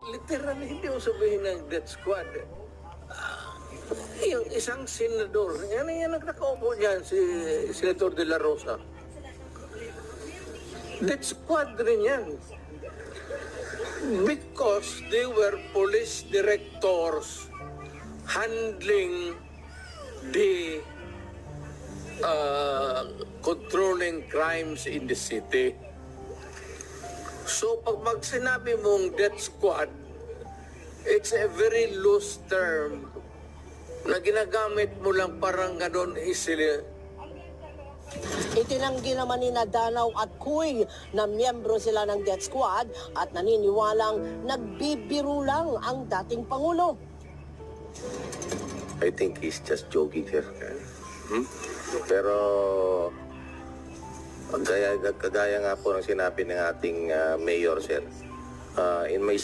Literal, hindi mo sabihin ng death squad. Yung isang senador, yan nakaupo dyan, si Senator De La Rosa. Death squad rin yan. Because they were police directors handling the controlling crimes in the city. So pag sinabi mong death squad, it's a very loose term na ginagamit mo lang parang gano'n easily. Itinanggi naman ni Danaw at Kuy na miyembro sila ng death squad at naniniwalang nagbibiro lang ang dating Pangulo. I think he's just joking, sir. Pero kagaya nga po ng sinabi ng ating mayor, sir, in my